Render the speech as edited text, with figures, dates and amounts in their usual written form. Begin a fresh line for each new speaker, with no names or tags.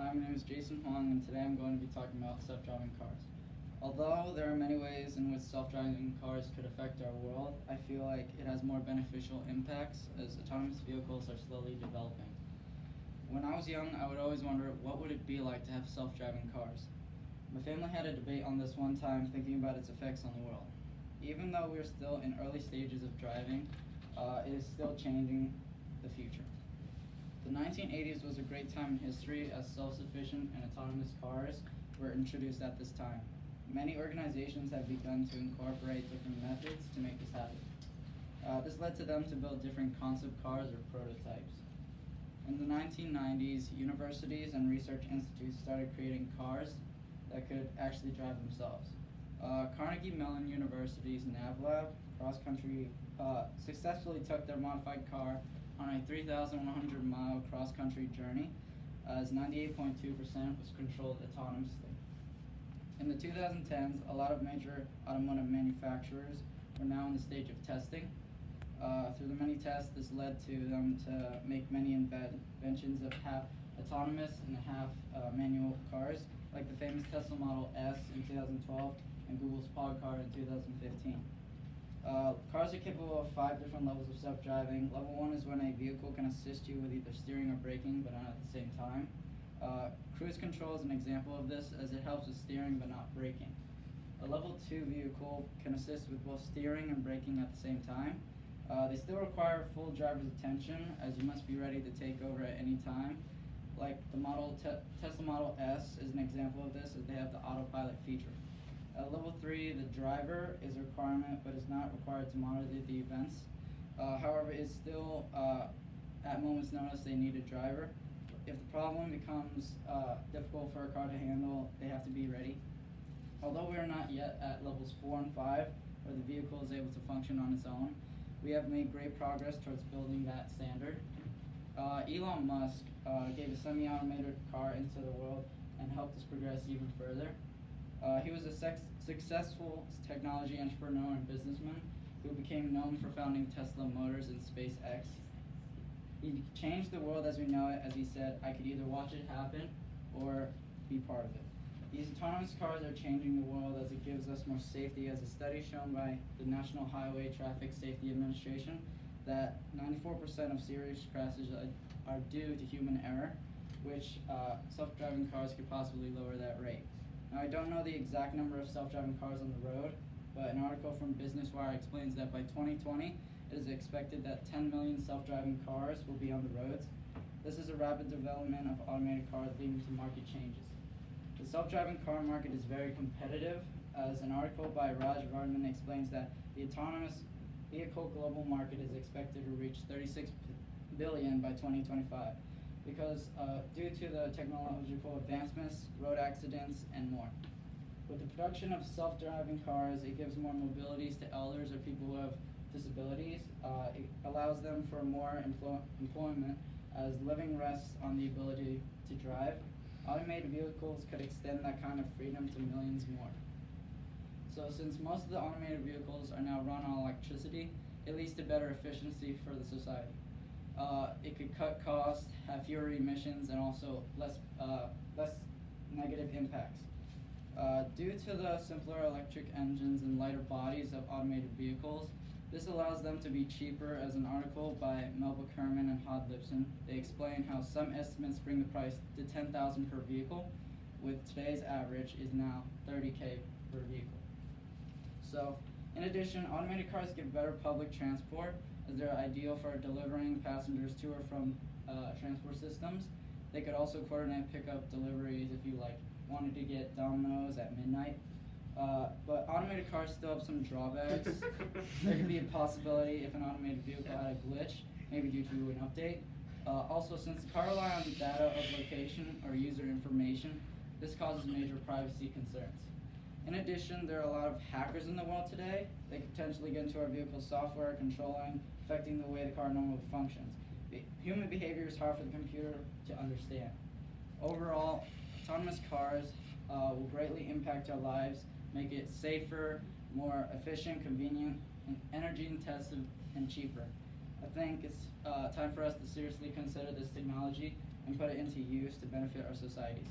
Hi, my name is Jason Huang, and today I'm going to be talking about self-driving cars. Although there are many ways in which self-driving cars could affect our world, I feel like it has more beneficial impacts as autonomous vehicles are slowly developing. When I was young, I would always wonder what would it be like to have self-driving cars. My family had a debate on this one time, thinking about its effects on the world. Even though we're still in early stages of driving, it is still changing the future. The 1980s was a great time in history as self-sufficient and autonomous cars were introduced at this time. Many organizations have begun to incorporate different methods to make this happen. This led to them to build different concept cars or prototypes. In the 1990s, universities and research institutes started creating cars that could actually drive themselves. Carnegie Mellon University's NavLab cross-country successfully took their modified car on a 3,100-mile cross-country journey, as 98.2% was controlled autonomously. In the 2010s, a lot of major automotive manufacturers were now in the stage of testing. Through the many tests, this led to them to make many inventions of half autonomous and half manual cars, like the famous Tesla Model S in 2012 and Google's Pod car in 2015. Cars are capable of 5 different levels of self-driving. Level 1 is when a vehicle can assist you with either steering or braking, but not at the same time. Cruise control is an example of this, as it helps with steering but not braking. A level 2 vehicle can assist with both steering and braking at the same time. They still require full driver's attention, as you must be ready to take over at any time. Like the Tesla Model S is an example of this, as they have the autopilot feature. At level 3, the driver is a requirement, but is not required to monitor the events. However, it's still, at moment's notice, they need a driver. If the problem becomes difficult for a car to handle, they have to be ready. Although we are not yet at levels 4 and 5, where the vehicle is able to function on its own, we have made great progress towards building that standard. Elon Musk gave a semi-automated car into the world and helped us progress even further. He was a successful technology entrepreneur and businessman who became known for founding Tesla Motors and SpaceX. He changed the world as we know it, as he said, "I could either watch it happen or be part of it." These autonomous cars are changing the world as it gives us more safety, as a study shown by the National Highway Traffic Safety Administration that 94% of serious crashes are due to human error, which self-driving cars could possibly lower that rate. Now, I don't know the exact number of self-driving cars on the road, but an article from Business Wire explains that by 2020, it is expected that 10 million self-driving cars will be on the roads. This is a rapid development of automated cars leading to market changes. The self-driving car market is very competitive, as an article by Raj Vardhan explains that the autonomous vehicle global market is expected to reach 36 billion by 2025. Because due to the technological advancements, road accidents, and more. With the production of self-driving cars, it gives more mobilities to elders or people who have disabilities. It allows them for more employment, as living rests on the ability to drive. Automated vehicles could extend that kind of freedom to millions more. So since most of the automated vehicles are now run on electricity, it leads to better efficiency for the society. It could cut costs, have fewer emissions, and also less negative impacts. Due to the simpler electric engines and lighter bodies of automated vehicles, this allows them to be cheaper. As an article by Melba Kerman and Hod Lipson, they explain how some estimates bring the price to $10,000 per vehicle, with today's average is now $30K per vehicle. So, in addition, automated cars give better public transport, as they're ideal for delivering passengers to or from transport systems. They could also coordinate pickup deliveries if you wanted to get Domino's at midnight. But automated cars still have some drawbacks. There could be a possibility if an automated vehicle had a glitch, maybe due to an update. Also, since the car rely on data of location or user information, this causes major privacy concerns. In addition, there are a lot of hackers in the world today. They could potentially get into our vehicle software, affecting the way the car normally functions. Human behavior is hard for the computer to understand. Overall, autonomous cars will greatly impact our lives, make it safer, more efficient, convenient, and energy intensive, and cheaper. I think it's time for us to seriously consider this technology and put it into use to benefit our societies.